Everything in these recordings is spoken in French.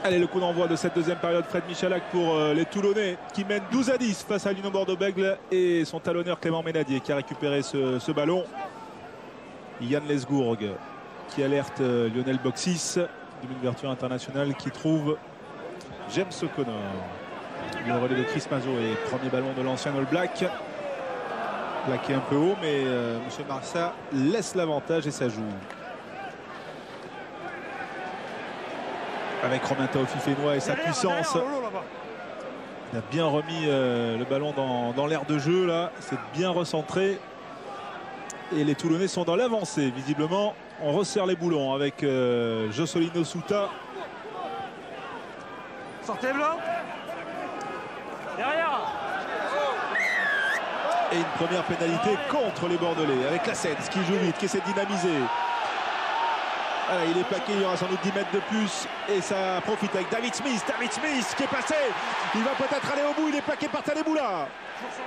Allez, le coup d'envoi de cette deuxième période, Fred Michalak pour les Toulonnais qui mènent 12-10 face à l'Union Bordeaux-Bègles et son talonneur Clément Ménadier qui a récupéré ce ballon. Yann Lesgourg qui alerte Lionel Boxis d'une ouverture internationale qui trouve James O'Connor. Le relais de Chris Mazot et premier ballon de l'ancien All Black. Plaqué un peu haut, mais M. Marsa laisse l'avantage et ça joue. Avec Romain Taofifénois et sa puissance. Il a bien remis le ballon dans l'aire de jeu là. C'est bien recentré. Et les Toulonnais sont dans l'avancée. Visiblement, on resserre les boulons avec Jossolino Souta. Sortez blanc. Derrière. Et une première pénalité contre les Bordelais avec Classens qui joue vite, qui essaie de dynamiser. Voilà, il est plaqué, il y aura sans doute 10 mètres de plus et ça profite avec David Smith. David Smith qui est passé, il va peut-être aller au bout, il est plaqué par Taleboula.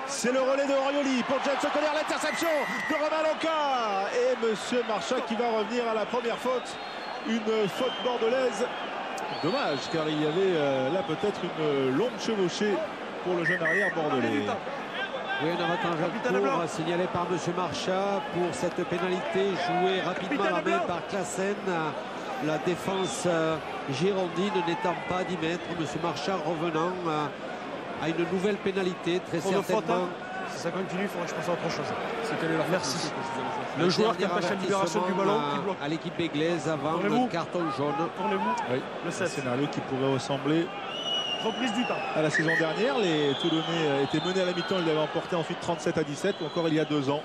C'est le relais de Orioli pour James O'Connor, l'interception de Romain Lonca. Et Monsieur Marchak qui va revenir à la première faute, une faute bordelaise. Dommage car il y avait là peut-être une longue chevauchée pour le jeune arrière bordelais. Oui, un avantage en cours signalé par M. Marchak pour cette pénalité jouée rapidement à la main par Classen. La défense girondine n'étant pas à 10 mètres. M. Marchak revenant à une nouvelle pénalité, très certainement. Si ça continue, il faudrait que je pense à autre chose. C'est quelle est la merci. Le joueur qui empêche la libération du ballon qui bloque. À l'équipe béglaise avant le carton jaune. Tournez-vous. Oui, le scénario qui pourrait ressembler reprise du temps. À la saison dernière, les Toulonnais étaient menés à la mi-temps, ils l'avaient emporté ensuite 37-17, ou encore il y a 2 ans.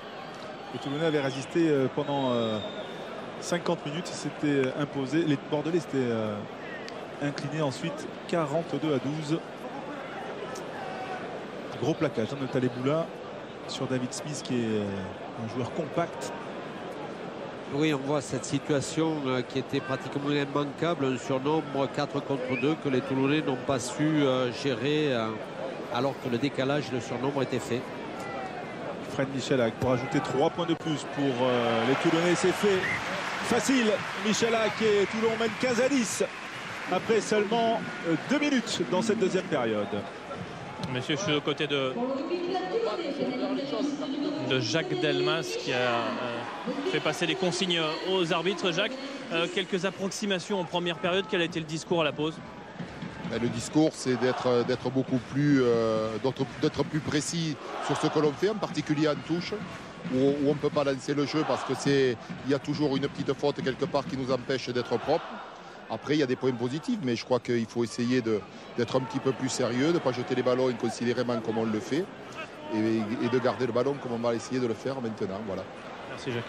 Les Toulonnais avaient résisté pendant 50 minutes, ils s'étaient imposés. Les Bordelais s'étaient inclinés ensuite 42-12. Gros plaquage de Taleboula sur David Smith qui est un joueur compact. Oui, on voit cette situation qui était pratiquement immanquable, un surnombre 4 contre 2 que les Toulonnais n'ont pas su gérer alors que le décalage et le surnombre étaient faits. Fred Michalak pour ajouter 3 points de plus pour les Toulonnais, c'est fait. Facile, Michalak et Toulon mène 15-10 après seulement 2 minutes dans cette deuxième période. Messieurs, je suis aux côtés de Jacques Delmas qui a fait passer les consignes aux arbitres. Jacques, quelques approximations en première période. Quel a été le discours à la pause? Le discours, c'est d'être beaucoup plus, d'être plus précis sur ce que l'on fait, en particulier en touche, où on ne peut pas lancer le jeu parce qu'il y a toujours une petite faute quelque part qui nous empêche d'être propre. Après, il y a des points positifs, mais je crois qu'il faut essayer d'être un petit peu plus sérieux, de ne pas jeter les ballons inconsidérément comme on le fait, et de garder le ballon comme on va essayer de le faire maintenant. Voilà. Merci Jacques.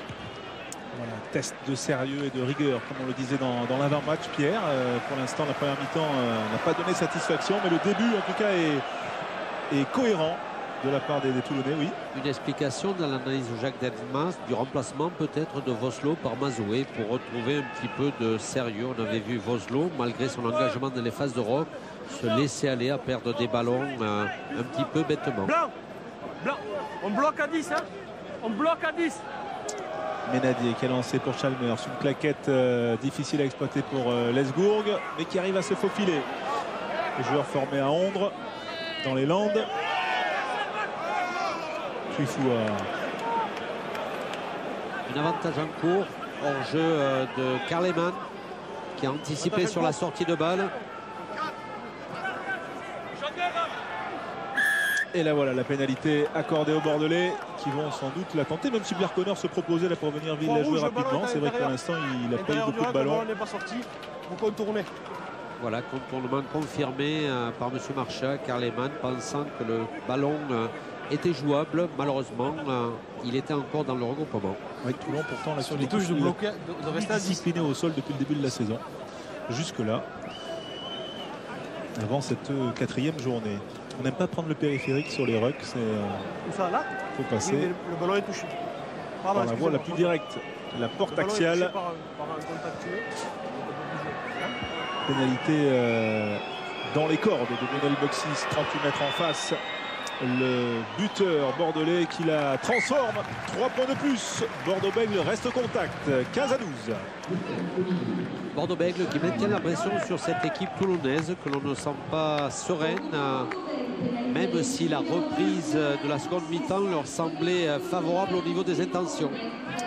Voilà, test de sérieux et de rigueur, comme on le disait dans l'avant-match, Pierre. Pour l'instant, la première mi-temps n'a pas donné satisfaction, mais le début, en tout cas, est cohérent de la part des Toulonnais, oui. Une explication dans l'analyse de Jacques Delmas du remplacement peut-être de Voslo par Mazoué pour retrouver un petit peu de sérieux. On avait vu Voslo, malgré son engagement dans les phases de rock, se laisser aller à perdre des ballons un petit peu bêtement. Blanc, blanc, on bloque à 10, hein, on bloque à 10. Ménadier qui a lancé pour Chalmers, une claquette difficile à exploiter pour Lesgourg, mais qui arrive à se faufiler. Le joueur formé à Ondre, dans les Landes. Un avantage en cours, hors jeu de Karleman qui a anticipé sur la sortie de balle. Et là voilà la pénalité accordée aux Bordelais qui vont sans doute la tenter, même si Blair Connor se proposait là pour venir la jouer rapidement. C'est vrai que pour l'instant il n'a pas eu beaucoup de ballons. Le n'est pas sorti, on contourner. Voilà, contournement confirmé par M. Marchak. Karleman pensant que le ballon était jouable, malheureusement il était encore dans le regroupement. Oui, Toulon pourtant là sur les touches de bloquer, de rester discipliné au sol depuis le début de la saison. Jusque là, avant cette 4e journée. On n'aime pas prendre le périphérique sur les rucks, c'est ça là. Faut passer. Oui, le ballon est touché. Pardon, par la voie la plus directe, la porte axiale. Par un contact. Pénalité dans les cordes de Lionel Boxis, 38 mètres en face. le buteur bordelais qui la transforme. 3 points de plus. Bordeaux-Bègles reste au contact. 15 à 12. Bordeaux-Bègles qui maintient la pression sur cette équipe toulonnaise que l'on ne sent pas sereine, même si la reprise de la seconde mi-temps leur semblait favorable au niveau des intentions.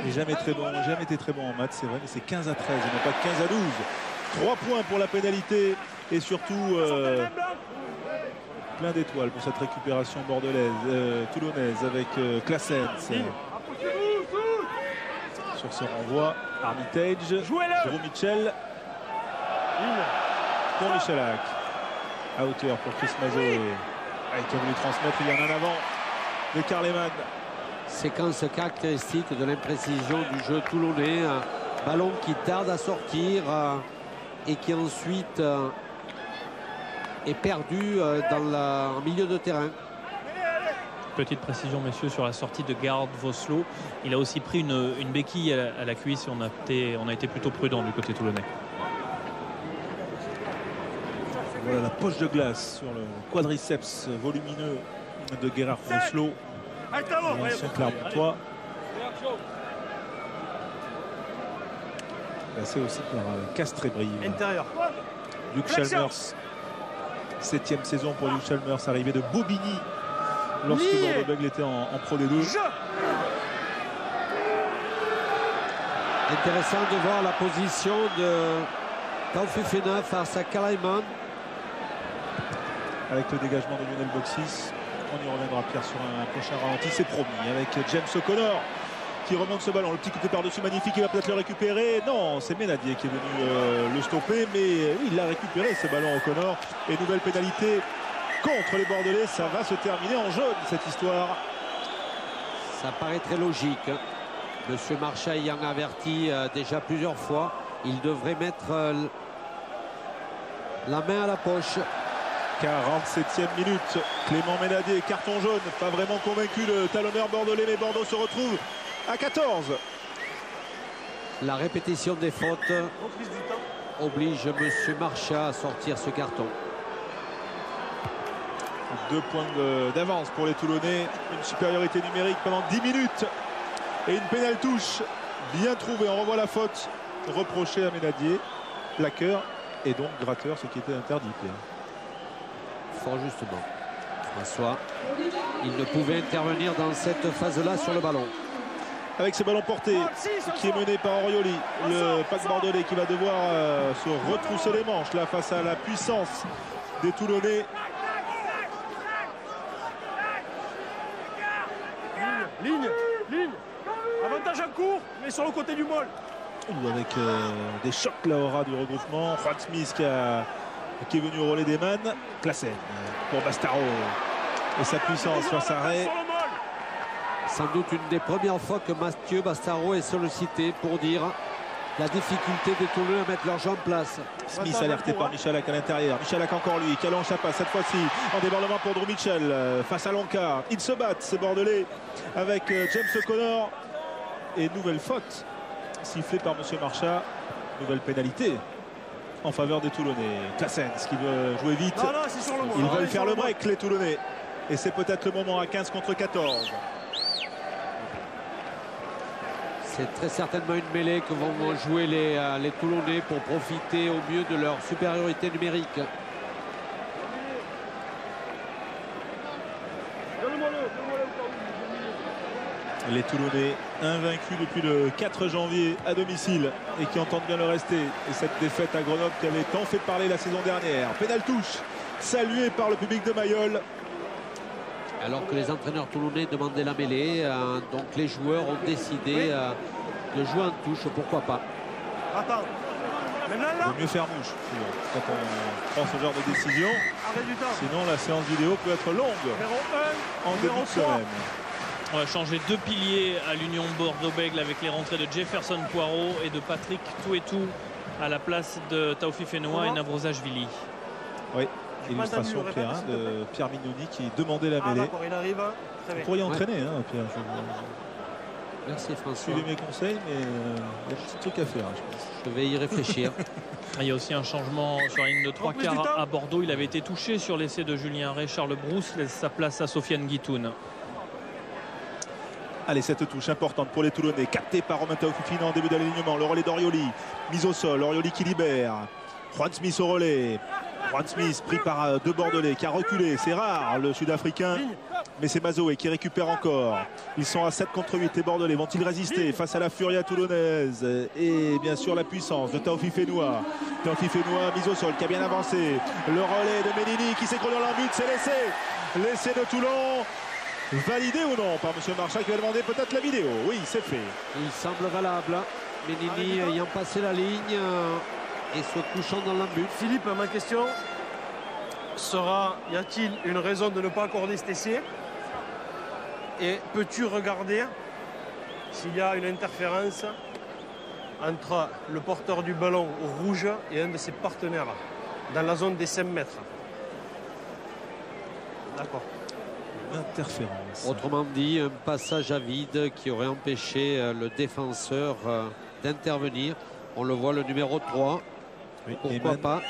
Et jamais été très bon en maths, c'est vrai, mais c'est 15 à 13 et non pas 15 à 12. 3 points pour la pénalité et surtout plein d'étoiles pour cette récupération bordelaise, toulonnaise avec Claessens. Sur ce renvoi, Armitage, Jérôme Mitchell pour Michalak. À hauteur pour Chris Mazoé. Qui a voulu transmettre, il y en a un avant de Karleman. Séquence caractéristique de l'imprécision du jeu toulonnais. Un ballon qui tarde à sortir et qui ensuite est perdu en milieu de terrain. Petite précision, messieurs, sur la sortie de Garde Voslo. Il a aussi pris une béquille à la cuisse et on a été plutôt prudent du côté toulonnais. Voilà la poche de glace sur le quadriceps volumineux de Gerhard Voslo. L'ancien Clermontois. Passé aussi par Castré-Brive. Intérieur. Luc Chalmers. 7e saison pour Luc Chalmers, arrivé de Bobigny lorsque Bordeaux-Bègles était en Pro D2. Intéressant de voir la position de Taoufiféna face à Karleman. Avec le dégagement de Lionel Boxis, on y reviendra, Pierre, sur un prochain ralenti, c'est promis, avec James O'Connor qui remonte ce ballon. Le petit coup de par-dessus magnifique, il va peut-être le récupérer. Non, c'est Ménadier qui est venu le stopper, mais oui, il l'a récupéré ce ballon O'Connor. Et nouvelle pénalité contre les Bordelais, ça va se terminer en jaune cette histoire. Ça paraît très logique. Monsieur Marchal ayant averti déjà plusieurs fois, il devrait mettre la main à la poche. 47e minute, Clément Ménadier, carton jaune, pas vraiment convaincu le talonneur bordelais, mais Bordeaux se retrouve à 14. La répétition des fautes oblige monsieur Marchal à sortir ce carton. 2 points d'avance pour les Toulonnais, une supériorité numérique pendant 10 minutes et une pénale touche bien trouvée. On revoit la faute reprochée à Ménadier, plaqueur et donc gratteur, ce qui était interdit. Fort justement, François, il ne pouvait intervenir dans cette phase-là sur le ballon. Avec ce ballon porté qui est mené par Orioli, le pack bordelais qui va devoir se retrousser les manches là face à la puissance des Toulonnais. Ligne. Avantage à court, mais sur le côté du môle. Ou avec des chocs là au ras du regroupement. Juan Smith qui est venu au relais des man. Claessens pour Bastaro. Et sa puissance face à Ray. Sans doute une des premières fois que Mathieu Bastaro est sollicité pour dire la difficulté des Toulonnais à mettre leur jeu en place. Smith alerté par Michalak à l'intérieur. Michalak encore lui, qui allonge sa passe cette fois-ci en débordement pour Drew Mitchell face à Lonka. Ils se battent ces Bordelais avec James O'Connor. Et nouvelle faute sifflée par monsieur Marchal. Nouvelle pénalité en faveur des Toulonnais. Claessens qui veut jouer vite. Ils veulent faire le break les Toulonnais. Et c'est peut-être le moment à 15 contre 14. C'est très certainement une mêlée que vont jouer les Toulonnais pour profiter au mieux de leur supériorité numérique. Les Toulonnais invaincus depuis le 4 janvier à domicile et qui entendent bien le rester. Et cette défaite à Grenoble qui avait tant fait parler la saison dernière. Pénale touche saluée par le public de Mayol. Alors que les entraîneurs toulonnais demandaient la mêlée, donc les joueurs ont décidé de jouer en touche, pourquoi pas. Attends. Il vaut mieux faire mouche quand on prend ce genre de décision. Sinon la séance vidéo peut être longue en début de semaine. On va changer 2 piliers à l'Union Bordeaux-Bègles avec les rentrées de Jefferson Poirot et de Patrick Touetou à la place de Taoufiféna et Navrosajvili. Oui. Illustration, Pierre, de Pierre Mignoni qui demandait la mêlée. Vous pourriez entraîner, hein, Pierre. Merci François. Suivez mes conseils, mais il y a un petit truc à faire, je pense. Je vais y réfléchir. Il y a aussi un changement sur la ligne de 3 quarts à Bordeaux. Il avait été touché sur l'essai de Julien Rey. Charles Brousse laisse sa place à Sofiane Guitoun. Allez, cette touche importante pour les Toulonnais, captée par Romain Taofifina en début d'alignement. Le relais d'Orioli, mise au sol, Orioli qui libère. Juan Smith au relais. Juan Smith pris par deux Bordelais qui a reculé. C'est rare, le Sud-Africain. Mais c'est Mazoé qui récupère encore. Ils sont à 7 contre 8. Les Bordelais vont-ils résister face à la furia toulonnaise? Et bien sûr la puissance de Taofi Fenoua. Taofi Fenoua mise au sol qui a bien avancé. Le relais de Ménini qui s'écroule dans l'embut. C'est l'essai. L'essai de Toulon. Validé ou non par M. Marchal qui va demander peut-être la vidéo. Oui, c'est fait. Il semble valable. Ménini ayant passé la ligne et se couchant dans l'embut. Philippe, ma question sera, y a-t-il une raison de ne pas accorder cet essai? Et peux-tu regarder s'il y a une interférence entre le porteur du ballon au rouge et un de ses partenaires dans la zone des 5 mètres? D'accord. Interférence. Autrement dit, un passage à vide qui aurait empêché le défenseur d'intervenir. On le voit, le numéro 3. Oui, pourquoi Eman, pas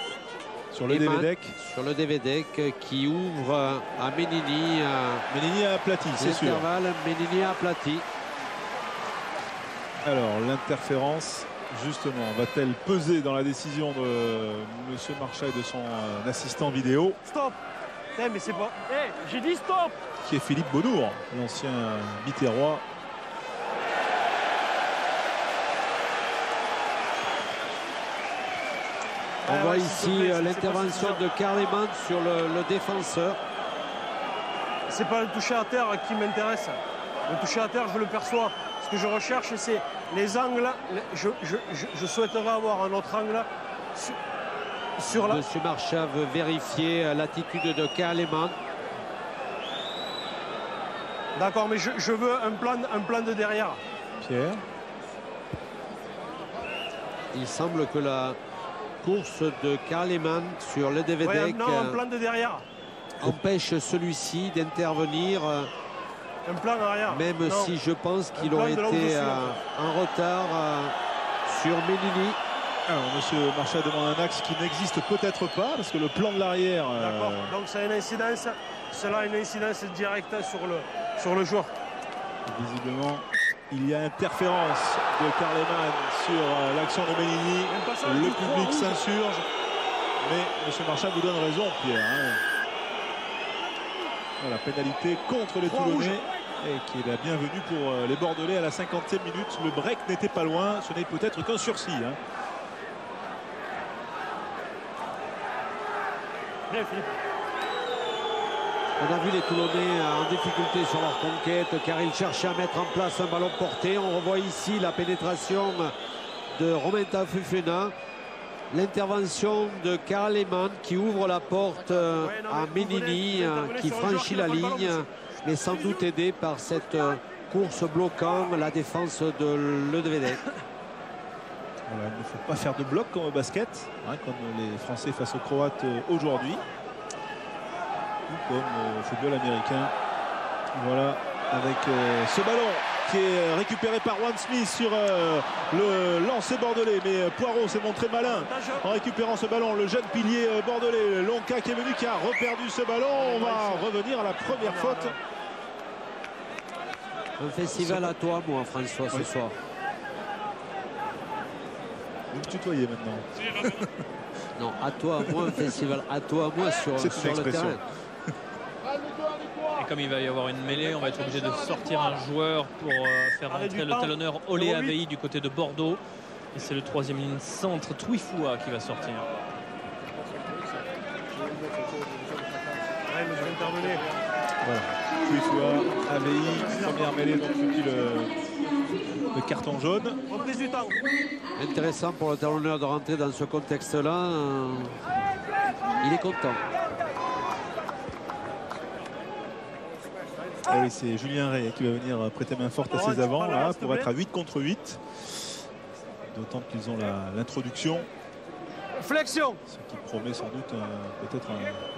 sur le Eman, Devedec. Sur le Devedec qui ouvre à Ménini. Ménini a aplati, c'est sûr. Ménini a aplati. Alors, l'interférence, justement, va-t-elle peser dans la décision de M. Marchal et de son assistant vidéo? Stop! Mais c'est pas... j'ai dit stop! Qui est Philippe Bonnour, l'ancien Biterrois. On voit ici l'intervention de Carleman sur le défenseur. C'est pas le toucher à terre qui m'intéresse. Le toucher à terre, je le perçois. Ce que je recherche, c'est les angles. Je souhaiterais avoir un autre angle sur la... Monsieur Marchal veut vérifier l'attitude de Carleman. D'accord, mais je veux un plan de derrière. Pierre. Il semble que la course de Carleman sur le Devedec un plan de derrière empêche celui-ci d'intervenir. Un plan arrière. Même si je pense qu'il aurait été en retard sur Ménini. Alors, M. Marchal demande un axe qui n'existe peut-être pas, parce que le plan de l'arrière... D'accord, donc ça a une incidence. Cela a une incidence directe sur le joueur. Visiblement, il y a interférence de Carleman sur l'action de Ménini. Le public s'insurge. Mais M. Marchal vous donne raison, Pierre. Voilà, pénalité contre les Toulonnais. Et qui est la bienvenue pour les Bordelais à la 50e minute. Le break n'était pas loin. Ce n'est peut-être qu'un sursis. Bien, Philippe. On a vu les Toulonnais en difficulté sur leur conquête car ils cherchaient à mettre en place un ballon porté. On revoit ici la pénétration de Romain Taofifina. L'intervention de Carleman qui ouvre la porte à Ménini qui franchit la ligne, mais sans doute aidé par cette course bloquant la défense de Le Devedec. Voilà, il ne faut pas faire de bloc comme au basket, comme les Français face aux Croates aujourd'hui. Ou comme au football américain. Voilà, avec ce ballon qui est récupéré par Juan Smith sur le lancer bordelais. Mais Poirot s'est montré malin en récupérant ce ballon. Le jeune pilier bordelais, Lonka qui est venu, qui a reperdu ce ballon. On va revenir à la première faute. Un festival à toi, moi, François, ce soir. Vous me tutoyez maintenant. Non, à toi, à moi, un festival à toi, à moi sur le terrain. Et comme il va y avoir une mêlée, on va être obligé de sortir un joueur pour faire rentrer le talonneur Olé Avei du côté de Bordeaux. Et c'est le troisième ligne centre, Twifua, qui va sortir. Voilà. Twifua, Avei, première mêlée, donc le carton jaune. Intéressant pour le talonneur de rentrer dans ce contexte-là. Il est content. Ah oui, c'est Julien Rey qui va venir prêter main forte à ses avants là, pour être à 8 contre 8. D'autant qu'ils ont l'introduction. Flexion. Ce qui promet sans doute peut-être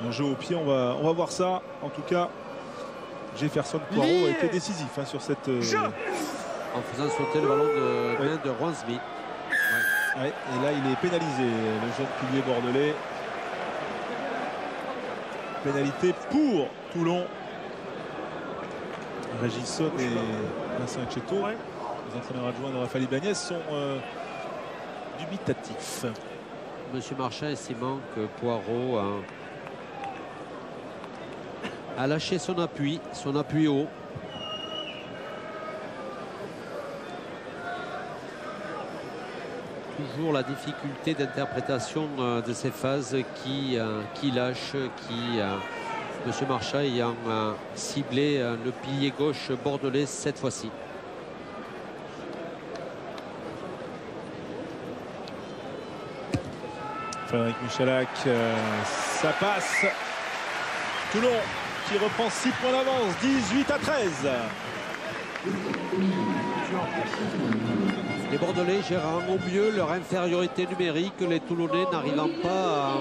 un jeu au pied. On va voir ça. En tout cas, Jefferson Poirot a été décisif sur cette... En faisant sauter le ballon de Juan Smith. Ouais, et là, il est pénalisé, le jeune pilier bordelais. Pénalité pour Toulon. Régis Saune et Vincent Etcheto, les entraîneurs adjoints de Raphaël Ibanez, sont dubitatifs. Monsieur Marchand estimant que Poirot a lâché son appui haut. Toujours la difficulté d'interprétation de ces phases qui lâche, Monsieur Marchand ayant ciblé le pilier gauche bordelais cette fois-ci. Frédéric Michalak, ça passe. Toulon qui reprend 6 points d'avance, 18-13. Les Bordelais gérant au mieux leur infériorité numérique, les Toulonnais n'arrivant pas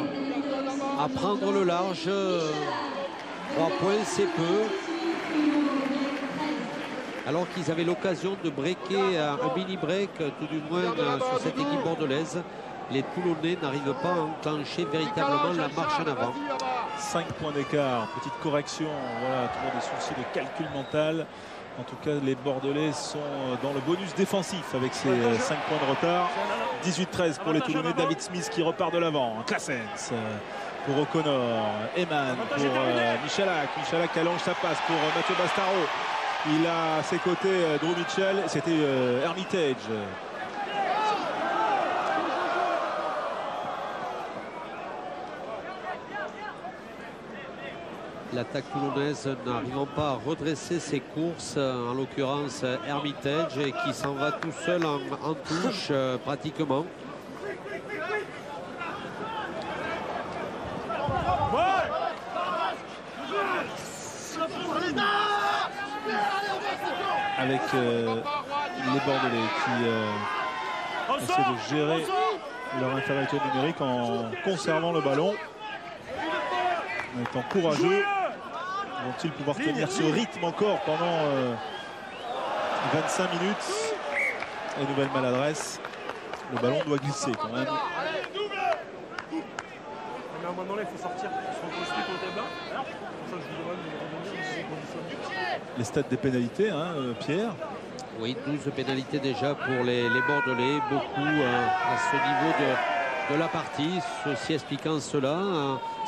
à prendre le large. 3 points, c'est peu. Alors qu'ils avaient l'occasion de breaker un mini-break, tout du moins sur cette équipe bordelaise, les Toulonnais n'arrivent pas à enclencher véritablement la marche en avant. 5 points d'écart, petite correction, voilà, toujours des soucis de calcul mental. En tout cas, les Bordelais sont dans le bonus défensif avec ces 5 points de retard. 18-13 pour les Toulonnais. David Smith qui repart de l'avant. Classens pour O'Connor. Eman pour Michalak. Michalak qui allonge sa passe pour Mathieu Bastaro. Il a à ses côtés Drew Mitchell. C'était Hermitage. L'attaque toulonnaise n'arrivant pas à redresser ses courses, en l'occurrence Hermitage, qui s'en va tout seul en touche pratiquement. Avec les Bordelais qui essaient de gérer leur infériorité numérique en conservant le ballon, en étant courageux. Vont-ils pouvoir tenir ce rythme encore pendant 25 minutes? Et nouvelle maladresse. Le ballon doit glisser quand même. Mais à un moment donné, il faut sortir son post-it au tableau. C'est pour ça que je vous demande de revenir dans ces conditions. Les stats des pénalités, hein, Pierre. Oui, 12 pénalités déjà pour les Bordelais, beaucoup à ce niveau de la partie. Ceci expliquant cela,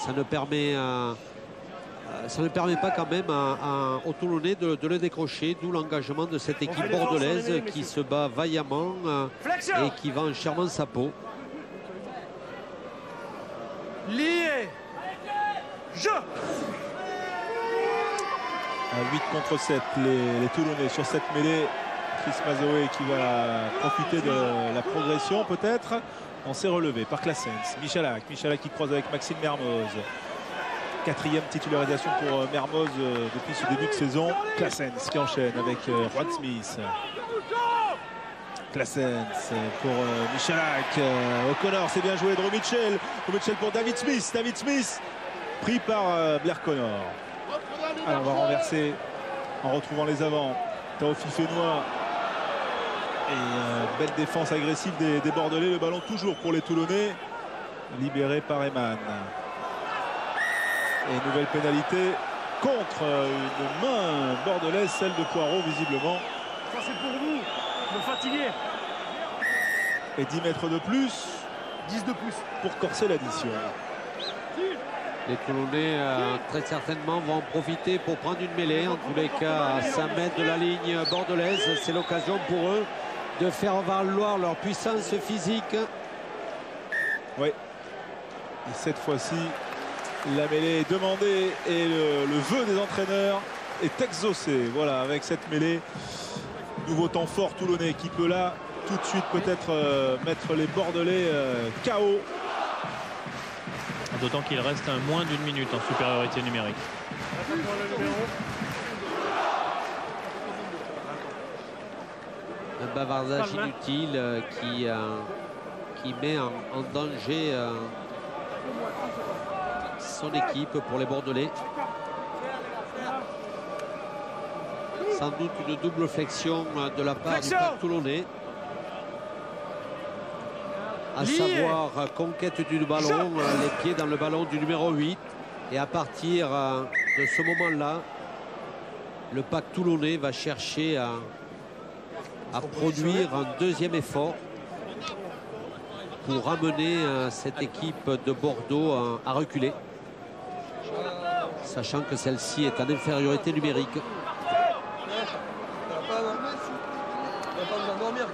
ça ne permet pas quand même aux Toulonnais de le décrocher, d'où l'engagement de cette équipe bordelaise qui se bat vaillamment et qui vend chèrement sa peau. Lié. Jeu. À 8 contre 7, les Toulonnais sur cette mêlée. Chris Mazoé qui va profiter de la progression peut-être. On s'est relevé par Classens. Michalak qui croise avec Maxime Mermoz. 4e titularisation pour Mermoz depuis ce début de saison. Classens qui enchaîne avec Juan Smith. Classens pour Michalak. O'Connor, c'est bien joué. Drew Mitchell. Pour David Smith. David Smith pris par Blair Connor. Alors on va renverser en retrouvant les avants. Taofi Fénois. Et belle défense agressive des Bordelais. Le ballon toujours pour les Toulonnais. Libéré par Eman. Et nouvelle pénalité contre une main bordelaise, celle de Poirot visiblement. Ça c'est pour vous, me fatiguer. Et 10 mètres de plus. 10 de plus. Pour corser l'addition. Les Toulonnais très certainement vont en profiter pour prendre une mêlée. En tous les cas, à 5 mètres de la ligne bordelaise, c'est l'occasion pour eux de faire valoir leur puissance physique. Oui. Et cette fois-ci, la mêlée est demandée et le vœu des entraîneurs est exaucé. Voilà, avec cette mêlée, nouveau temps fort toulonnais qui peut là tout de suite peut-être mettre les Bordelais KO. D'autant qu'il reste moins d'une minute en supériorité numérique. Un bavardage inutile qui met en danger son équipe pour les Bordelais. Sans doute une double flexion de la part du parc toulonnais. à savoir conquête du ballon, les pieds dans le ballon du numéro 8. Et à partir de ce moment-là, le pack toulonnais va chercher à produire un deuxième effort pour ramener cette équipe de Bordeaux à reculer, sachant que celle-ci est en infériorité numérique.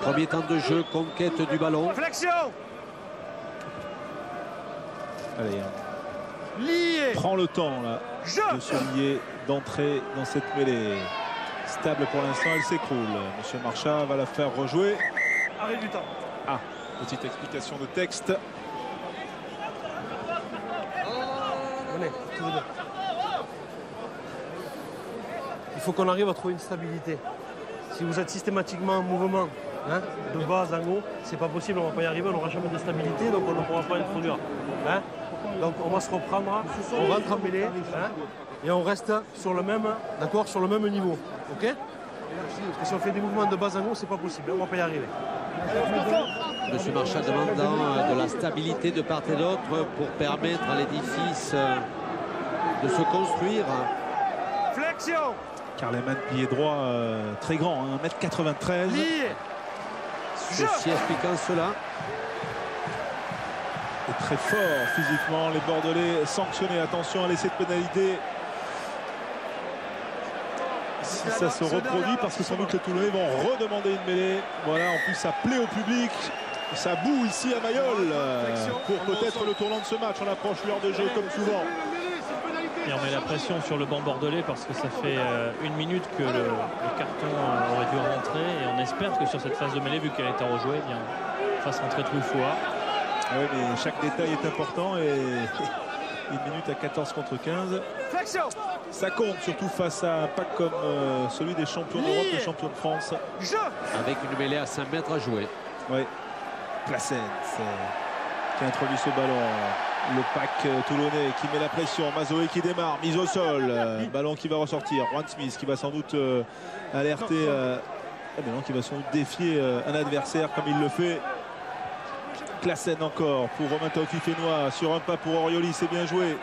Premier temps de jeu, conquête du ballon. Allez, prend le temps là de se lier, d'entrer dans cette mêlée. Stable pour l'instant, elle s'écroule. Monsieur Marchal va la faire rejouer. Arrêt du temps. Ah, petite explication de texte. Il faut qu'on arrive à trouver une stabilité. Si vous êtes systématiquement en mouvement, hein, de bas en haut, c'est pas possible, on va pas y arriver, on n'aura jamais de stabilité, donc on ne pourra pas introduire. Hein. Donc on va se reprendre, on rentre en mêlée, hein, et on reste sur le même, d'accord, sur le même niveau. Ok? Parce que si on fait des mouvements de bas en haut, c'est pas possible, on va pas y arriver. Monsieur Marchal demandant de la stabilité de part et d'autre pour permettre à l'édifice de se construire. Flexion. Carleman, pied droit très grand, hein, 1m93. Ceci expliquant cela. Et très fort physiquement, les Bordelais sanctionnés. Attention à l'essai de pénalité. Si ça se reproduit, parce que sans doute les Toulonnais vont redemander une mêlée. Voilà, en plus ça plaît au public. Ça boue ici à Mayol pour peut-être le tournant de ce match. On approche l'heure de jeu comme souvent. Et on met la pression sur le banc bordelais parce que ça fait 1 minute que le carton aurait dû rentrer. Et on espère que sur cette phase de mêlée, vu qu'elle est à rejouer, eh bien, fasse rentrer Trouilfoua. Oui, mais chaque détail est important et 1 minute à 14 contre 15. Ça compte surtout face à un pack comme celui des champions d'Europe, des champions de France. Avec une mêlée à 5 mètres à jouer. Oui, Placens qui introduit ce ballon. Le pack toulonnais qui met la pression. Mazoé qui démarre, mise au sol. Ballon qui va ressortir. Juan Smith qui va sans doute alerter. Qui va sans doute défier un adversaire comme il le fait. Classen encore pour Romain Taofi-Fénois sur un pas pour Orioli, c'est bien joué.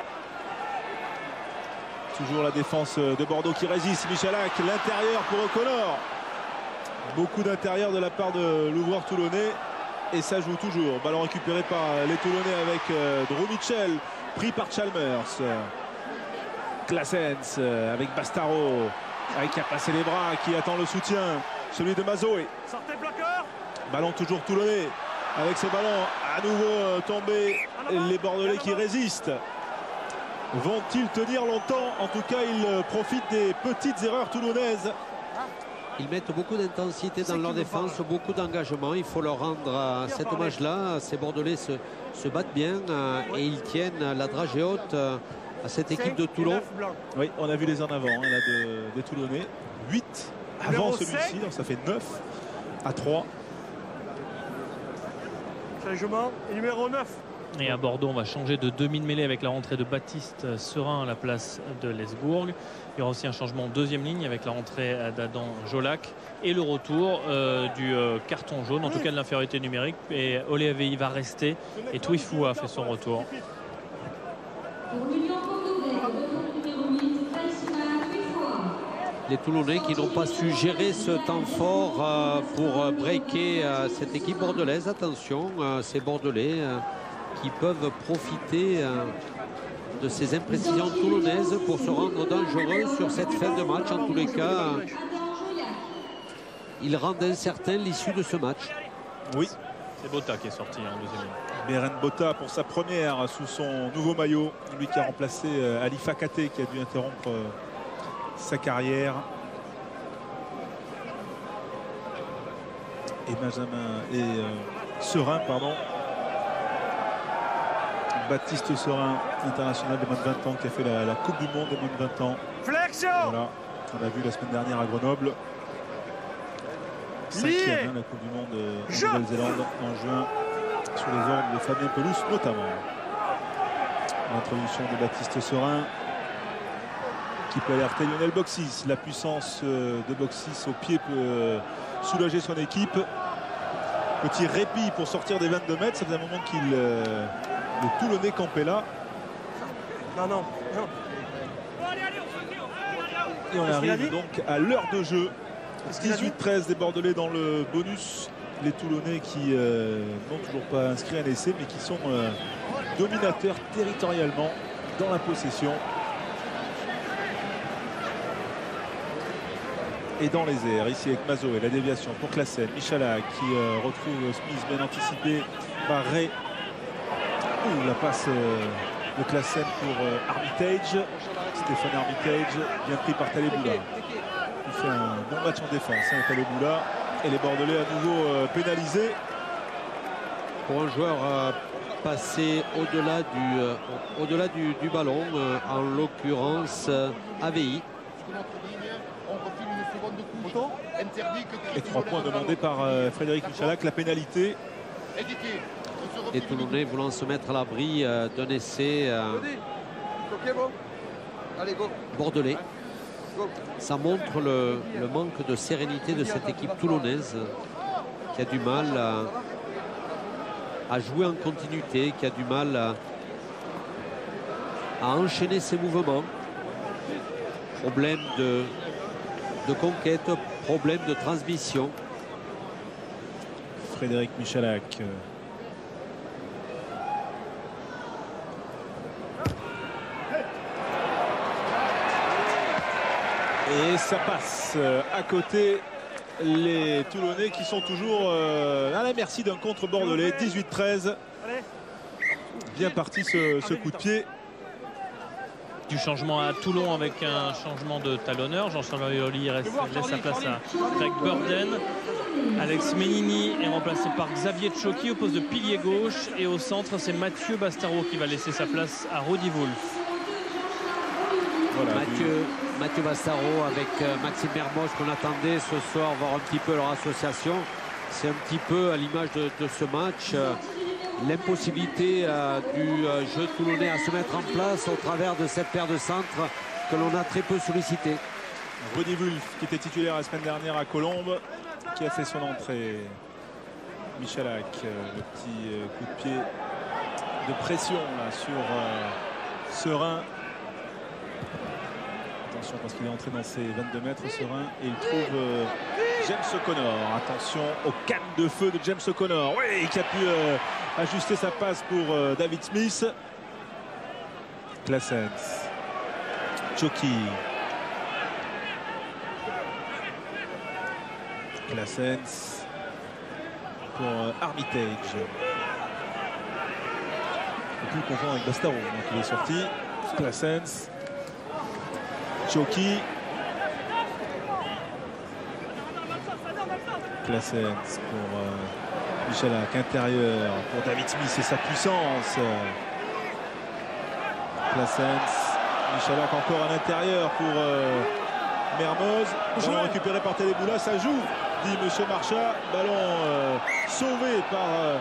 Toujours la défense de Bordeaux qui résiste. Michalak, l'intérieur pour O'Connor. Beaucoup d'intérieur de la part de l'ouvreur toulonnais. Et ça joue toujours. Ballon récupéré par les Toulonnais avec Drew Mitchell, pris par Chalmers. Classens avec Bastaro, qui a passé les bras, qui attend le soutien. Celui de Mazoé. Sortez bloqueur. Ballon toujours Toulonnais. Avec ce ballon à nouveau tombé, les Bordelais qui résistent. Vont-ils tenir longtemps? En tout cas, ils profitent des petites erreurs toulonnaises. Ils mettent beaucoup d'intensité dans leur défense, beaucoup d'engagement. Il faut leur rendre cet hommage-là. Ces Bordelais se battent bien et ils tiennent la dragée haute à cette équipe de Toulon. Oui, on a vu les en avant là, des Toulonnais. 8 avant celui-ci, donc ça fait 9 à 3. Changement et numéro 9. Et à Bordeaux, on va changer de demi-mêlée avec la rentrée de Baptiste Serin à la place de Lesbourg. Il y aura aussi un changement en deuxième ligne avec la rentrée d'Adam Jolac et le retour du carton jaune, en tout cas de l'infériorité numérique. Et Oléavei va rester et Trouilfoua fait son retour. Les Toulonnais qui n'ont pas su gérer ce temps fort pour breaker cette équipe bordelaise. Attention, ces Bordelais qui peuvent profiter de ces imprécisions toulonnaises pour se rendre dangereux sur cette fin de match. En tous les cas, ils rendent incertain l'issue de ce match. Oui. C'est Botta qui est sorti en deuxième ligne. Beren Botta pour sa première sous son nouveau maillot. Lui qui a remplacé Ali Fakaté qui a dû interrompre sa carrière. Et Benjamin et Serin, pardon. Baptiste Serin, international des moins de 20 ans, qui a fait la Coupe du Monde des moins de 20 ans. Flexion. Voilà, on l'a vu la semaine dernière à Grenoble. 5e la Coupe du Monde en Nouvelle-Zélande en juin, sur les ordres de Fabien Pelous notamment. L'introduction de Baptiste Serin, qui peut alerter Lionel Boxis. La puissance de Boxis au pied peut soulager son équipe. Petit répit pour sortir des 22 mètres. Ça faisait un moment qu'il le Toulonnais campait là. Non. Et on arrive donc à l'heure de jeu. 18-13 des Bordelais dans le bonus. Les Toulonnais qui n'ont toujours pas inscrit un essai, mais qui sont dominateurs territorialement dans la possession et dans les airs. Ici avec Mazo et la déviation pour Classen. Michala qui retrouve Smith, bien anticipé par Ray. La passe de Classen pour Armitage. Stéphane Armitage, bien pris par Taleboula. Il fait un bon match en défense, Taleboula. Et les Bordelais à nouveau pénalisés. Pour un joueur passé au-delà du ballon, en l'occurrence AVI. Et 3 points demandés par Frédéric Michalak. La pénalité. Les Toulonnais voulant se mettre à l'abri d'un essai bordelais. Ça montre le manque de sérénité de cette équipe toulonnaise qui a du mal à jouer en continuité, qui a du mal à enchaîner ses mouvements. Problème de conquête, problème de transmission. Frédéric Michalak. Et ça passe à côté. Les Toulonnais qui sont toujours à la merci d'un contre bordelais. 18-13. Bien parti ce coup de pied. Du changement à Toulon avec un changement de talonneur. Jean-Charles Olli laisse sa place à Greg Burden. Alex Menini est remplacé par Xavier Tchoki au poste de pilier gauche. Et au centre, c'est Mathieu Bastaro qui va laisser sa place à Rudi Wolf. Voilà, Mathieu Bastaro avec Maxime Mermoz qu'on attendait ce soir voir un petit peu leur association. C'est un petit peu à l'image de ce match l'impossibilité du jeu toulonnais à se mettre en place au travers de cette paire de centres que l'on a très peu sollicité. Rudi Wolf qui était titulaire la semaine dernière à Colombes, qui a fait son entrée. Michalak, le petit coup de pied de pression là, sur Serein. Attention parce qu'il est entré dans ses 22 mètres, Serein, et il trouve James O'Connor. Attention aux cannes de feu de James O'Connor. Oui, qui a pu ajuster sa passe pour David Smith. Classens. Tchoki. Classens pour Armitage. On peut confondre avec Bastaro, donc il est sorti. Classens. Tchoki. Classens pour Michalak, intérieur pour David Smith et sa puissance. Classens. Michalak encore à l'intérieur pour Mermoz. Ballon récupéré par Taleboula, ça joue, dit Monsieur Marchat. Ballon sauvé par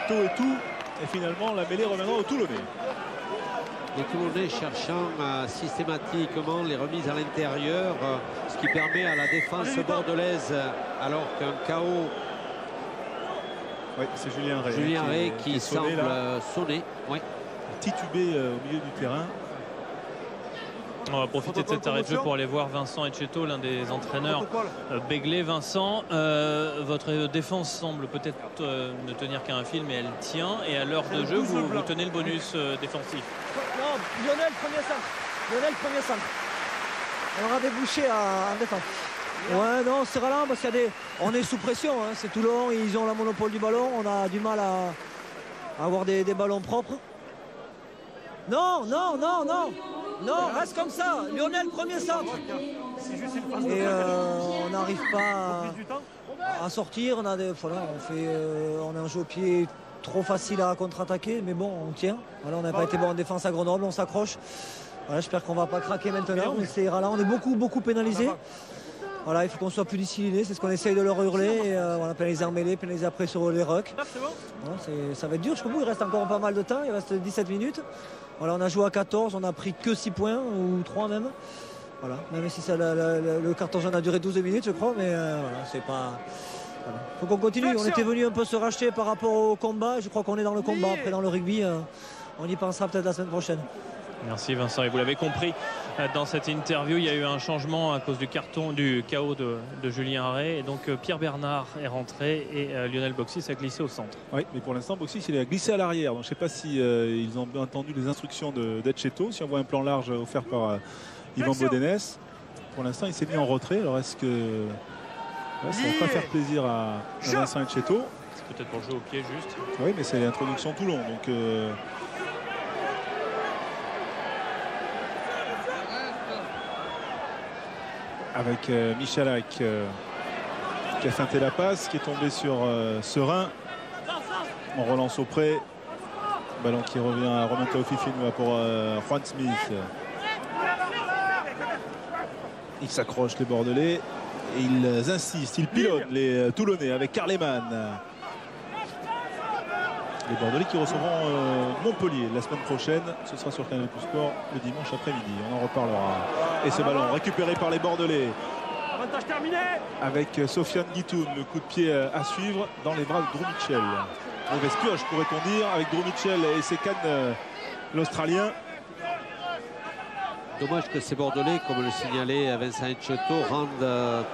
Toetou. Et finalement, la mêlée reviendra aux Toulonnais. Les Toulonnais cherchant systématiquement les remises à l'intérieur, ce qui permet à la défense bordelaise, alors qu'un KO. Oui, c'est Julien Ray. Julien Ray qui semble sonner. Oui. Titubé au milieu du terrain. On va profiter de cet arrêt de jeu pour aller voir Vincent Etcheto, l'un des entraîneurs Begley. Vincent, votre défense semble peut-être ne tenir qu'à un fil, mais elle tient. Et à l'heure de jeu, vous tenez le bonus défensif. Non, Lionel, premier centre. On aura débouché en défense. Ouais, non, c'est ralent parce on est sous pression. Hein. C'est Toulon, ils ont la monopole du ballon. On a du mal à avoir des ballons propres. Non, reste comme ça. Lionel, premier centre. Et on n'arrive pas à sortir. On a un jeu au pied trop facile à contre-attaquer, mais bon, on tient. Voilà, on n'a pas été bon en défense à Grenoble, on s'accroche. Voilà, j'espère qu'on ne va pas craquer maintenant, mais c'est ralent. On est beaucoup pénalisé. Voilà, il faut qu'on soit plus discipliné, c'est ce qu'on essaye de leur hurler. Et, voilà, pénaliser en mêlée, pénaliser après sur les rucks. Bon, ça va être dur jusqu'au bout, il reste encore pas mal de temps, il reste 17 minutes. Voilà, on a joué à 14, on a pris que 6 points, ou 3 même. Voilà, même si le carton jaune a duré 12 minutes, je crois, mais voilà, Il faut qu'on continue. On était venu un peu se racheter par rapport au combat. Je crois qu'on est dans le combat. Après, dans le rugby, on y pensera peut-être la semaine prochaine. Merci Vincent. Et vous l'avez compris, dans cette interview, il y a eu un changement à cause du KO de Julien Arrêt. Et donc Pierre Bernard est rentré et Lionel Boxis a glissé au centre. Oui, mais pour l'instant, Boxis il a glissé à l'arrière. Donc je ne sais pas si ils ont entendu les instructions d'Etcheto. Si on voit un plan large offert par Yvan Bodenès. Pour l'instant, il s'est mis en retrait. Alors est-ce que ça ne va pas faire plaisir à Vincent Etcheto? C'est peut-être pour jouer au pied juste. Oui, mais c'est l'introduction Toulon. Donc avec Michalak qui a feinté la passe, qui est tombé sur Serein. On relance auprès. Ballon qui revient à Romain Taofifenua pour Juan Smith. Ils s'accrochent les Bordelais et ils insistent, ils pilonnent les Toulonnais avec Karleman. Les Bordelais qui recevront Montpellier la semaine prochaine. Ce sera sur Canal+ Sport le dimanche après-midi. On en reparlera. Et ce ballon récupéré par les Bordelais. Avantage terminé. Avec Sofiane Guitoun, le coup de pied à suivre dans les bras de Drew Mitchell. Mauvaise pioche pourrait-on dire avec Drew Mitchell et Sekan l'Australien. Dommage que ces Bordelais, comme le signalait Vincent Etcheto, rendent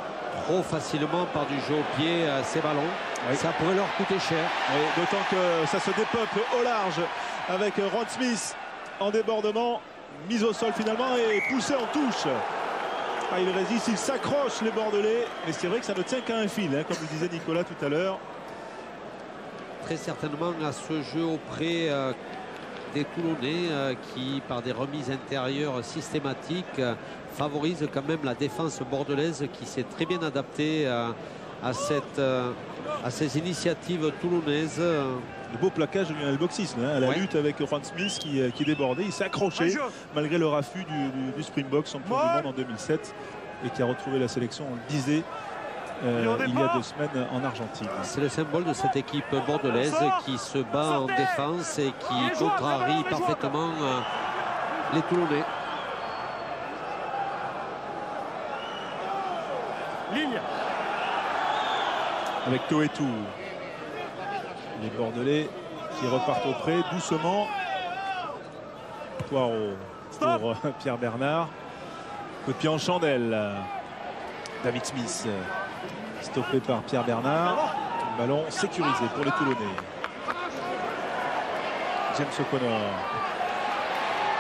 trop facilement par du jeu au pied ces ballons. Oui. Ça pourrait leur coûter cher. Oui, d'autant que ça se dépeuple au large avec Ron Smith en débordement, mise au sol finalement et poussé en touche. Ah, il résiste, il s'accroche les Bordelais, mais c'est vrai que ça ne tient qu'à un fil, hein, comme le disait Nicolas tout à l'heure. Très certainement à ce jeu auprès des Toulonnais qui, par des remises intérieures systématiques, favorisent quand même la défense bordelaise qui s'est très bien adaptée à ces initiatives toulonnaises. Le beau plaquage de Lionel Boxis à la lutte avec Juan Smith qui débordait. Il s'est accroché malgré le raffut du Springbok, champion du monde en 2007 et qui a retrouvé la sélection, on le disait, il y a 2 semaines en Argentine. C'est le symbole de cette équipe bordelaise qui se bat en défense et qui contrarie parfaitement les Toulonnais. Ligne. Avec Toetou. Les Bordelais qui repartent auprès doucement. Poirot pour Pierre Bernard. Coup de pied en chandelle. David Smith stoppé par Pierre Bernard. Ballon sécurisé pour les Toulonnais. James O'Connor.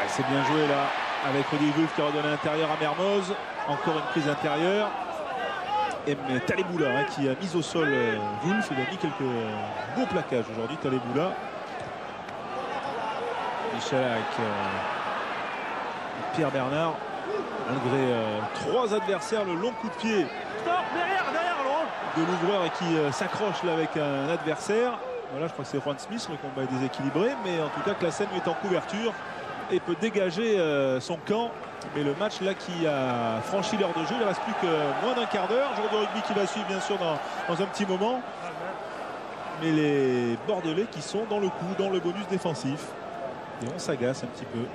C'est bien joué là avec Rudy Wulf qui a redonné l'intérieur à Mermoz. Encore une prise intérieure. Et Taleboula qui a mis au sol Wulf. Il a mis quelques beaux plaquages aujourd'hui. Taleboula. Michalak. Pierre Bernard. Malgré 3 adversaires, le long coup de pied de l'ouvreur et qui s'accroche là avec un adversaire. Voilà, je crois que c'est Juan Smith. Le combat est déséquilibré, mais en tout cas Classen est en couverture et peut dégager son camp. Mais le match là qui a franchi l'heure de jeu, il ne reste plus que moins d'un quart d'heure. Jour de rugby qui va suivre bien sûr dans un petit moment. Mais les Bordelais qui sont dans le coup, dans le bonus défensif. Et on s'agace un petit peu.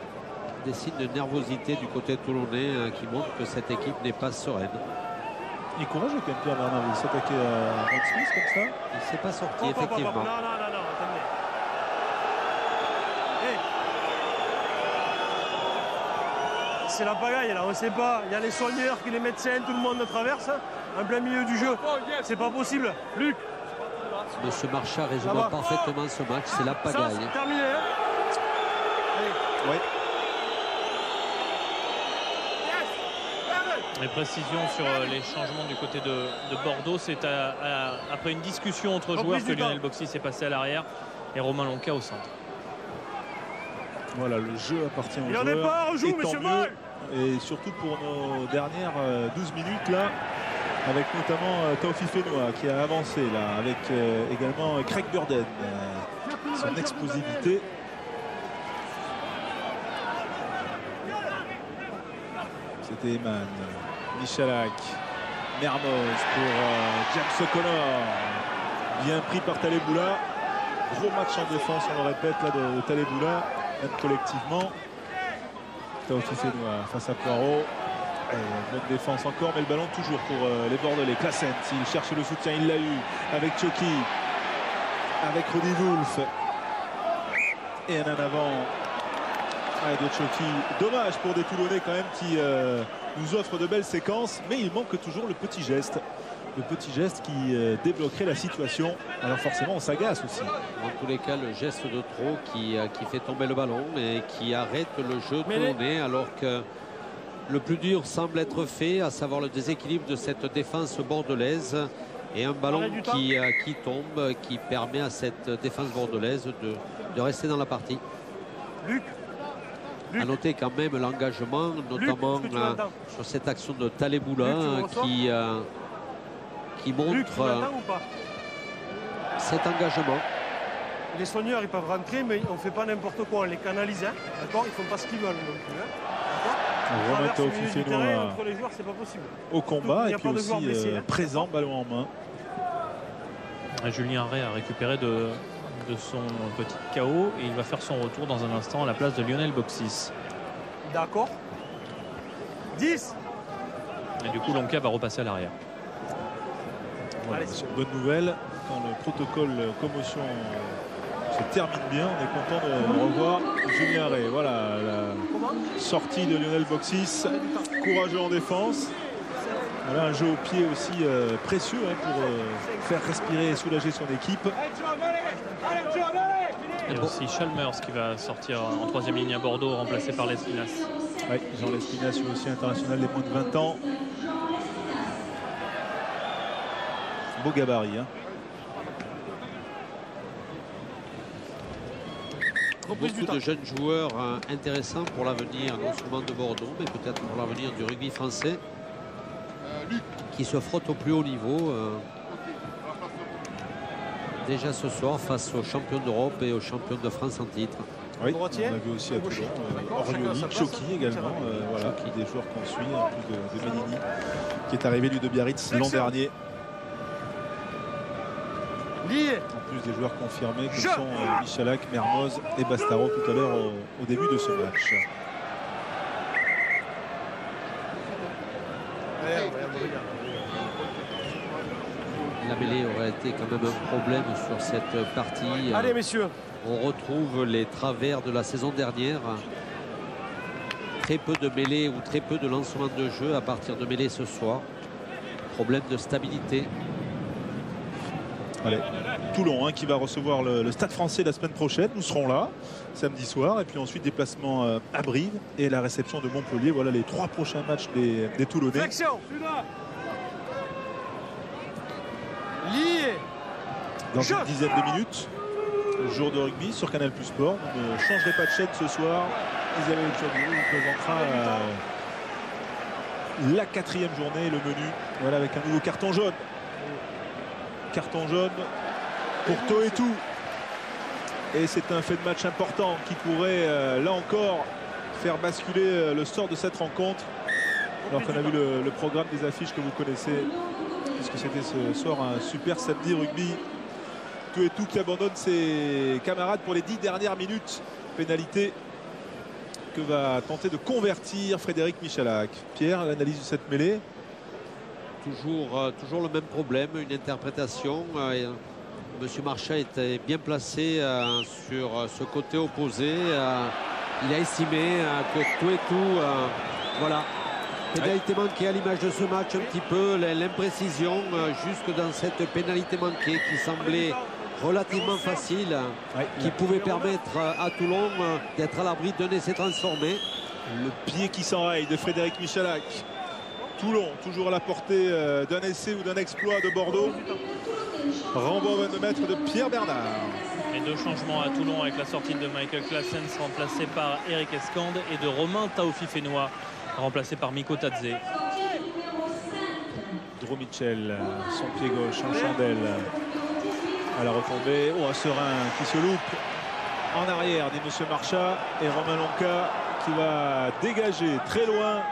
Des signes de nervosité du côté toulonnais qui montrent que cette équipe n'est pas sereine. Il est courageux quand même Pierre Bernard de s'attaquer à Ron Smith comme ça. Il ne s'est pas sorti effectivement. Non, attendez. Hey. C'est la pagaille là, on ne sait pas. Il y a les soigneurs, les médecins, tout le monde traverse en plein milieu du jeu. C'est pas possible. Luc. Monsieur Marchand résume parfaitement ce match, c'est la pagaille. C'est terminé. Oui. Les précisions sur les changements du côté de Bordeaux, c'est après une discussion entre joueurs que Lionel Boxis est passé à l'arrière et Romain Lonca au centre. Voilà, le jeu appartient aux joueurs. Il en est pas, on joue, monsieur Moll. Et surtout pour nos dernières 12 minutes là, avec notamment Taofifenua qui a avancé là, avec également Craig Burden, son explosivité. C'était Eman. Michalak, Mermoz pour James O'Connor, bien pris par Taleboula. Gros match en défense, on le répète là de Taleboula, même collectivement. Taofifenua face à Poirot. Bonne défense encore, mais le ballon toujours pour les Bordelais. Classen, s'il cherche le soutien, il l'a eu avec Chucky, avec Rudy Wolf. Et un en avant de Chucky. Dommage pour des Toulonnais quand même qui nous offrent de belles séquences, mais il manque toujours le petit geste. Le petit geste qui débloquerait la situation. Alors forcément, on s'agace aussi. En tous les cas, le geste de trop qui fait tomber le ballon et qui arrête le jeu toulonnais, alors que le plus dur semble être fait, à savoir le déséquilibre de cette défense bordelaise. Et un ballon qui tombe, qui permet à cette défense bordelaise de rester dans la partie. Luc. À noter quand même l'engagement, notamment sur cette action de Taleboula qui montre Luc, cet engagement. Les soigneurs, ils peuvent rentrer, mais on ne fait pas n'importe quoi, on les canalise. Hein, d'accord, ils ne font pas ce qu'ils veulent non plus. Hein, Romain Taofifénois entre les joueurs, c'est pas possible. Au combat et puis aussi blessés, présent, ballon en main. Julien Ray a récupéré de son petit KO et il va faire son retour dans un instant à la place de Lionel Boxis. D'accord. 10. Et du coup, Lonka va repasser à l'arrière. Voilà, c'est une bonne nouvelle. Quand le protocole commotion se termine bien, on est content de revoir Julien Ray. Voilà la sortie de Lionel Boxis, courageux en défense. Voilà un jeu au pied aussi précieux pour faire respirer et soulager son équipe. Il y a aussi Chalmers qui va sortir en troisième ligne à Bordeaux, remplacé par Lespinasse. Oui, Jean Lespinasse, lui aussi international des moins de 20 ans. Beau gabarit. Hein. Beaucoup de jeunes joueurs intéressants pour l'avenir, non seulement de Bordeaux, mais peut-être pour l'avenir du rugby français, qui se frottent au plus haut niveau. Déjà ce soir face aux champions d'Europe et aux champions de France en titre. Oui, on a vu aussi à Toulon, Orlioli, Choki également, voilà, des joueurs qu'on suit, en plus de Menini, qui est arrivé lui de Biarritz l'an dernier. En plus des joueurs confirmés que sont Michalak, Mermoz et Bastaro tout à l'heure au début de ce match. La mêlée aurait été quand même un problème sur cette partie. Allez messieurs. On retrouve les travers de la saison dernière. Très peu de mêlées ou très peu de lancements de jeu à partir de mêlées ce soir. Problème de stabilité. Allez, Toulon qui va recevoir le Stade Français la semaine prochaine. Nous serons là samedi soir. Et puis ensuite déplacement à Brive et la réception de Montpellier. Voilà les 3 prochains matchs des Toulonnais. Dans une dizaine de minutes, jour de rugby sur Canal Plus Sport. Vous ne changerez pas de chaîne ce soir. Isabelle Chouabou présentera la 4e journée, le menu. Voilà, avec un nouveau carton jaune. Carton jaune pour Toetou. Et c'est un fait de match important qui pourrait, là encore, faire basculer le sort de cette rencontre. Alors qu'on a vu le programme des affiches que vous connaissez, puisque c'était ce soir un super samedi rugby. Toetou qui abandonne ses camarades pour les 10 dernières minutes. Pénalité que va tenter de convertir Frédéric Michalak. Pierre, l'analyse de cette mêlée? Toujours le même problème, une interprétation. Monsieur Marchand était bien placé sur ce côté opposé. Il a estimé que Toetou, voilà, pénalité manquée à l'image de ce match un petit peu, l'imprécision jusque dans cette pénalité manquée qui semblait relativement facile, qui pouvait permettre à Toulon d'être à l'abri d'un essai transformé. Le pied qui s'enraye de Frédéric Michalak. Toulon, toujours à la portée d'un essai ou d'un exploit de Bordeaux. Renvoi de mètre de Pierre Bernard. Les 2 changements à Toulon avec la sortie de Michael Claessens remplacé par Eric Escande et de Romain Taofifénois remplacé par Miko Tadze. Drew Mitchell, son pied gauche en chandelle à la retombée. Oh, un serein qui se loupe en arrière, dit Monsieur Marchand, et Romain Lonka qui va dégager très loin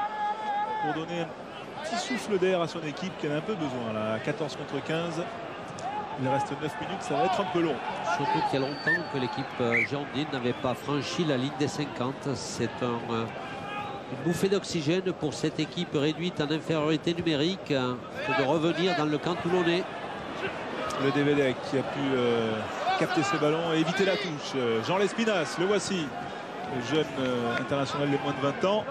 pour donner un petit souffle d'air à son équipe qui en a un peu besoin là. 14 contre 15. Il reste 9 minutes, ça va être un peu long. Surtout qu'il y a longtemps que l'équipe girondine n'avait pas franchi la ligne des 50. C'est Une bouffée d'oxygène pour cette équipe réduite en infériorité numérique que de revenir dans le camp toulonnais. Le Devedec qui a pu capter ce ballon et éviter la touche. Jean Lespinasse, le voici. Le jeune international des moins de 20 ans.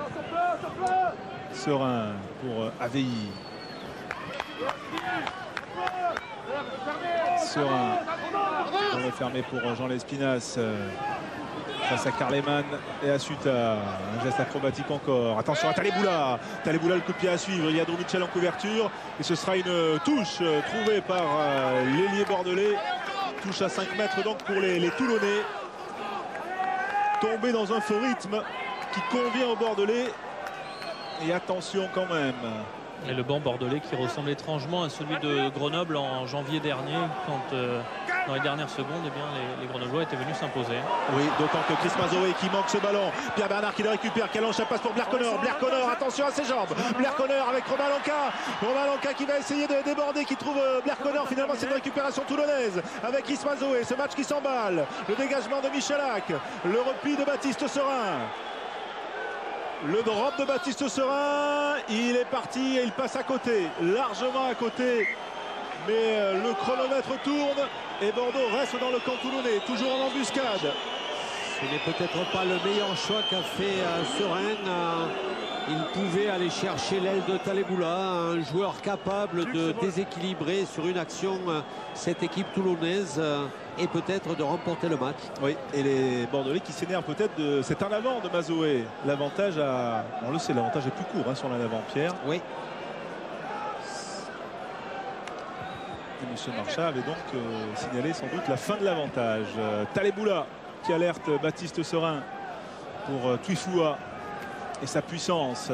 Serein pour AVI. Serein. On va fermer pour Jean Lespinasse. Face à Karleman et à Suta. Un geste acrobatique encore. Attention à Taleboula. Taleboula, le coup de pied à suivre. Il y a Drew Mitchell en couverture. Et ce sera une touche trouvée par l'ailier bordelais. Touche à 5 mètres donc pour les Toulonnais. Tombé dans un faux rythme qui convient aux Bordelais. Et attention quand même. Et le banc bordelais qui ressemble étrangement à celui de Grenoble en janvier dernier, quand dans les dernières secondes, eh bien, les Grenoblois étaient venus s'imposer. Oui, d'autant que Chris Mazoé qui manque ce ballon. Pierre Bernard qui le récupère. Caloncha passe pour Blair Connor. Blair Connor, attention à ses jambes. Blair Connor avec Romain Lanka. Romain Lanka qui va essayer de déborder, qui trouve Blair Connor. Finalement, c'est une récupération toulonnaise avec Chris Mazoé. Ce match qui s'emballe. Le dégagement de Michalak. Le repli de Baptiste Serein. Le drop de Baptiste Serein, il est parti et il passe à côté, largement à côté. Mais le chronomètre tourne et Bordeaux reste dans le camp toulonnais, toujours en embuscade. Ce n'est peut-être pas le meilleur choix qu'a fait Serein. Il pouvait aller chercher l'aile de Taleboula, un joueur capable de déséquilibrer sur une action cette équipe toulonnaise et peut-être de remporter le match. Oui, et les Bordelais qui s'énervent peut-être de cet en avant de Mazoé. L'avantage on le sait, l'avantage est plus court sur l'en avant, Pierre. Oui. Et M. Marchand avait donc signalé sans doute la fin de l'avantage. Taleboula qui alerte Baptiste Serein pour Tuifua et sa puissance.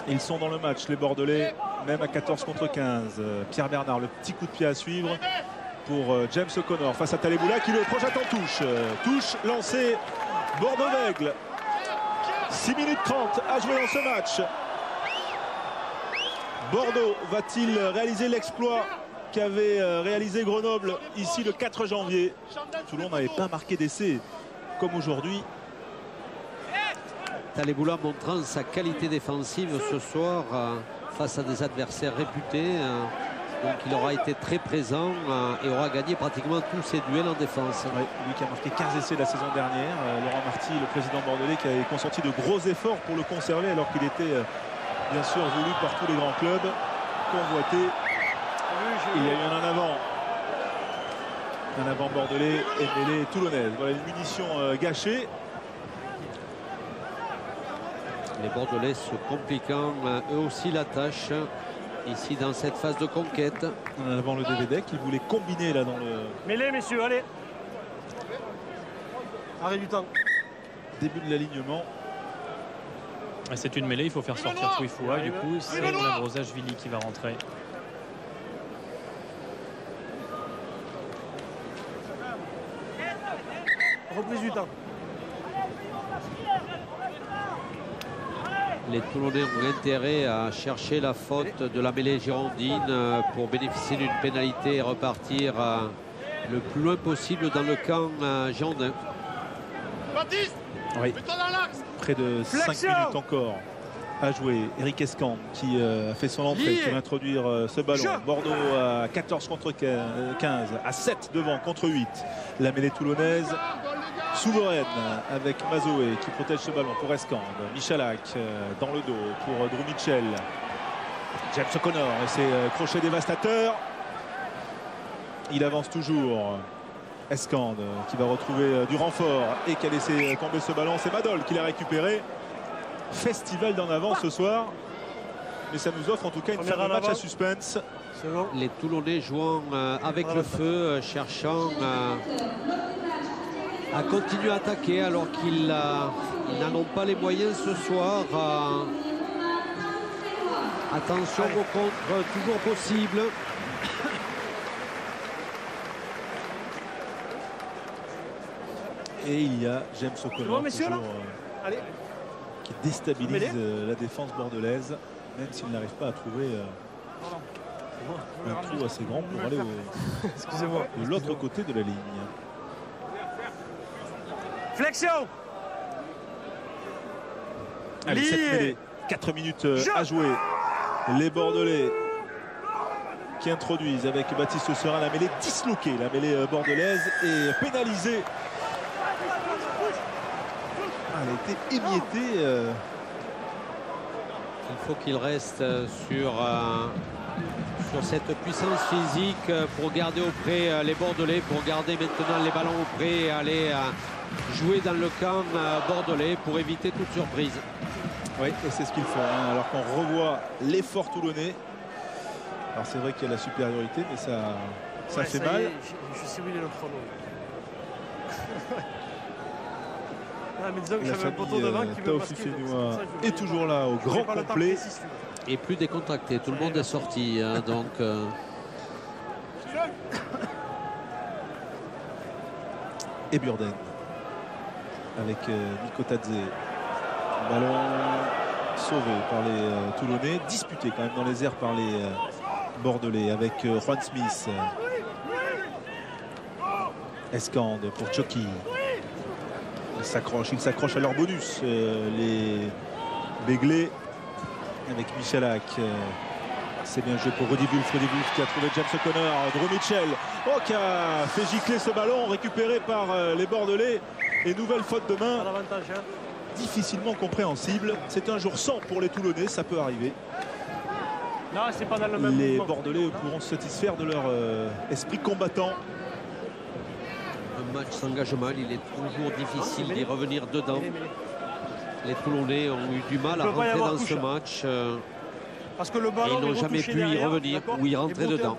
Ils sont dans le match, les Bordelais, même à 14 contre 15. Pierre Bernard, le petit coup de pied à suivre pour James O'Connor face à Taleboula qui le projette en touche. Touche lancée, Bordeaux-Vègle. 6 minutes 30 à jouer dans ce match. Bordeaux va-t-il réaliser l'exploit qu'avait réalisé Grenoble ici le 4 janvier? Toulon n'avait pas marqué d'essai comme aujourd'hui. Taleboula montrant sa qualité défensive ce soir face à des adversaires réputés. Donc il aura été très présent et aura gagné pratiquement tous ses duels en défense. Oui, lui qui a marqué 15 essais la saison dernière. Laurent Marty, le président bordelais, qui avait consenti de gros efforts pour le conserver alors qu'il était bien sûr voulu par tous les grands clubs. Convoité. Il y a eu un avant. Un avant bordelais et mêlée toulonnaise. Voilà une munition gâchée. Les Bordelais se compliquant eux aussi la tâche ici dans cette phase de conquête. En avant le Devedec qui voulait combiner là dans le... Mêlée, messieurs, allez. Arrêt du temps. Début de l'alignement. C'est une mêlée, il faut faire sortir Tuifua. Du coup, c'est Labrosage-Villy qui va rentrer. Reprise du temps. Les Toulonnais ont intérêt à chercher la faute de la mêlée girondine pour bénéficier d'une pénalité et repartir le plus loin possible dans le camp girondin. Oui. Près de 5 minutes encore à jouer. Eric Escamp qui a fait son entrée pour introduire ce ballon. Bordeaux à 14 contre 15, à 7 devant contre 8. La mêlée toulonnaise souveraine avec Mazoé qui protège ce ballon pour Escamp. Michalak dans le dos pour Drew Mitchell. James O'Connor et ses crochets dévastateurs. Il avance toujours. Escand qui va retrouver du renfort et qui a laissé tomber ce ballon. C'est Madol qui l'a récupéré. Festival d'en avant ce soir. Mais ça nous offre en tout cas une fin de match à suspense. Les Toulonnais jouant avec le feu, cherchant à continuer à attaquer alors qu'ils n'en ont pas les moyens ce soir. Attention au contre, toujours possible. Et il y a James O'Connor qui déstabilise la défense bordelaise, même s'il n'arrive pas à trouver un trou assez grand pour aller de l'autre côté de la ligne. Flexion. Allez, 7 mêlées, 4 minutes à jouer. Les Bordelais qui introduisent avec Baptiste Serin la mêlée disloquée, la mêlée bordelaise et pénalisée. Elle a été émiettée. Il faut qu'il reste sur cette puissance physique pour garder au près les Bordelais, pour garder maintenant les ballons au près et aller jouer dans le camp bordelais pour éviter toute surprise. Oui, et c'est ce qu'ils font, hein, alors qu'on revoit l'effort toulonnais. Alors c'est vrai qu'il y a la supériorité, mais ça fait mal. Je sais où il est le chrono. Mais disons que j'avais un poteau devant qui veut Taofi Fenois est toujours là au grand complet. Et plus décontracté, tout le monde est sorti, hein, donc... Et Burden avec Nico Tadze. Ballon sauvé par les Toulonnais, disputé quand même dans les airs par les Bordelais avec Juan Smith. Escande pour Tchoki. Il s'accroche à leur bonus. Les Béglés avec Michalak. C'est bien joué pour Rudy Wulf qui a trouvé James O'Connor. Drew Mitchell qui a fait gicler ce ballon récupéré par les Bordelais. Et nouvelle faute de main. Difficilement compréhensible. C'est un jour sans pour les Toulonnais, ça peut arriver. Non, c'est pas dans le même les mouvement. Bordelais pourront se satisfaire de leur esprit combattant. Un match sans engagement, il est toujours difficile d'y revenir dedans. Les Toulonnais ont eu du mal à rentrer dans ce match. Parce que le ballon, et ils n'ont jamais pu y revenir ou y rentrer dedans.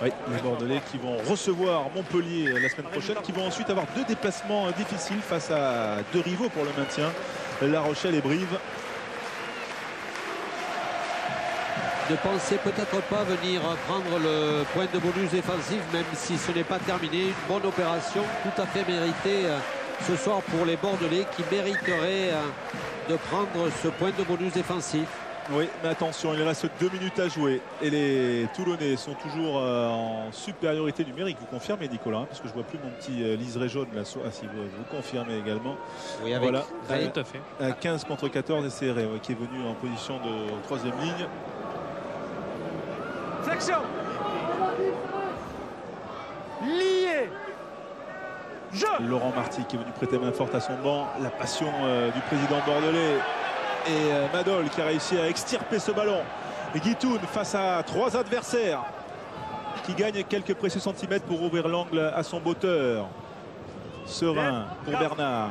Oui, les Bordelais qui vont recevoir Montpellier la semaine prochaine, qui vont ensuite avoir 2 déplacements difficiles face à 2 rivaux pour le maintien, La Rochelle et Brive. Ne pensez peut-être pas venir prendre le point de bonus défensif, même si ce n'est pas terminé. Une bonne opération, tout à fait méritée ce soir pour les Bordelais, qui mériteraient de prendre ce point de bonus défensif. Oui, mais attention, il reste 2 minutes à jouer et les Toulonnais sont toujours en supériorité numérique. Vous confirmez, Nicolas, parce que je vois plus mon petit liseré jaune là. Ah si, vous confirmez également. Oui, avec voilà, tout à fait. 15 contre 14 et c'est Ray qui est venu en position de 3e ligne. Flexion. Lié. Laurent Marty qui est venu prêter main forte à son banc. La passion du président bordelais. Et Madol qui a réussi à extirper ce ballon. Et Guitoun face à 3 adversaires qui gagne quelques précieux centimètres pour ouvrir l'angle à son botteur. Serein pour Bernard.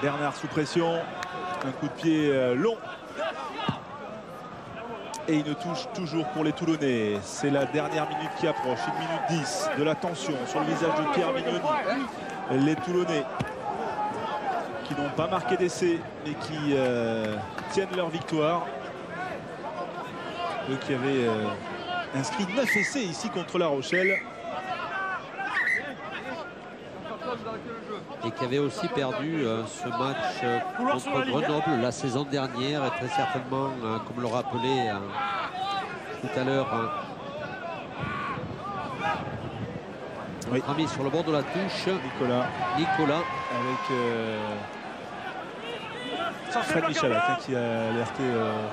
Bernard sous pression. Un coup de pied long. Et une touche toujours pour les Toulonnais. C'est la dernière minute qui approche. 1 minute 10 de la tension sur le visage de Pierre Mignoni. Les Toulonnais qui n'ont pas marqué d'essai mais qui tiennent leur victoire. Eux qui avaient inscrit 9 essais ici contre La Rochelle. Et qui avaient aussi perdu ce match contre Grenoble la saison dernière. Et très certainement, comme le rappelait tout à l'heure notre ami sur le bord de la touche, Nicolas. Avec Fred Michalak qui a alerté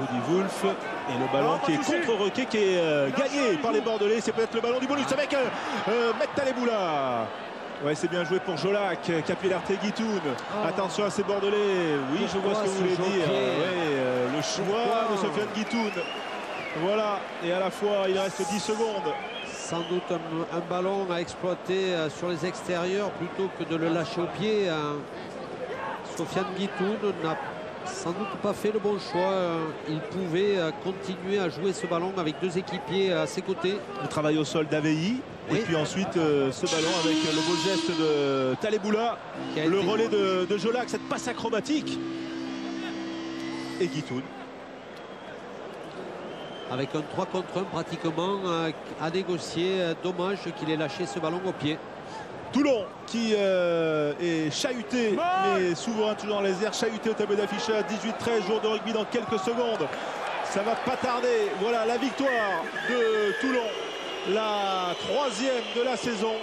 Rudy Wulf. Et le ballon qui est contre-requé, qui est gagné par les Bordelais. C'est peut-être le ballon du bonus avec Met Taleboula. Ouais, c'est bien joué pour Jolac qui a pu alerter Guitoun. Attention à ces Bordelais. Oui, je vois ce que vous voulez dire. Le choix de Sofiane Guitoun. Voilà. Et à la fois, il reste 10 secondes. Sans doute un ballon à exploiter sur les extérieurs plutôt que de le lâcher au pied. Sofiane Guitoun n'a sans doute pas fait le bon choix. Il pouvait continuer à jouer ce ballon avec 2 équipiers à ses côtés. Le travail au sol d'Avei. Oui. Et puis ensuite ce ballon avec le beau geste de Taleboula. Le relais de Jolac, cette passe acrobatique. Et Guitoun. Avec un 3 contre 1 pratiquement à négocier. Dommage qu'il ait lâché ce ballon au pied. Toulon qui est chahuté, mais souverain toujours dans les airs, chahuté au tableau d'affichage. 18-13, jour de rugby dans quelques secondes. Ça va pas tarder. Voilà la victoire de Toulon. La 3e de la saison.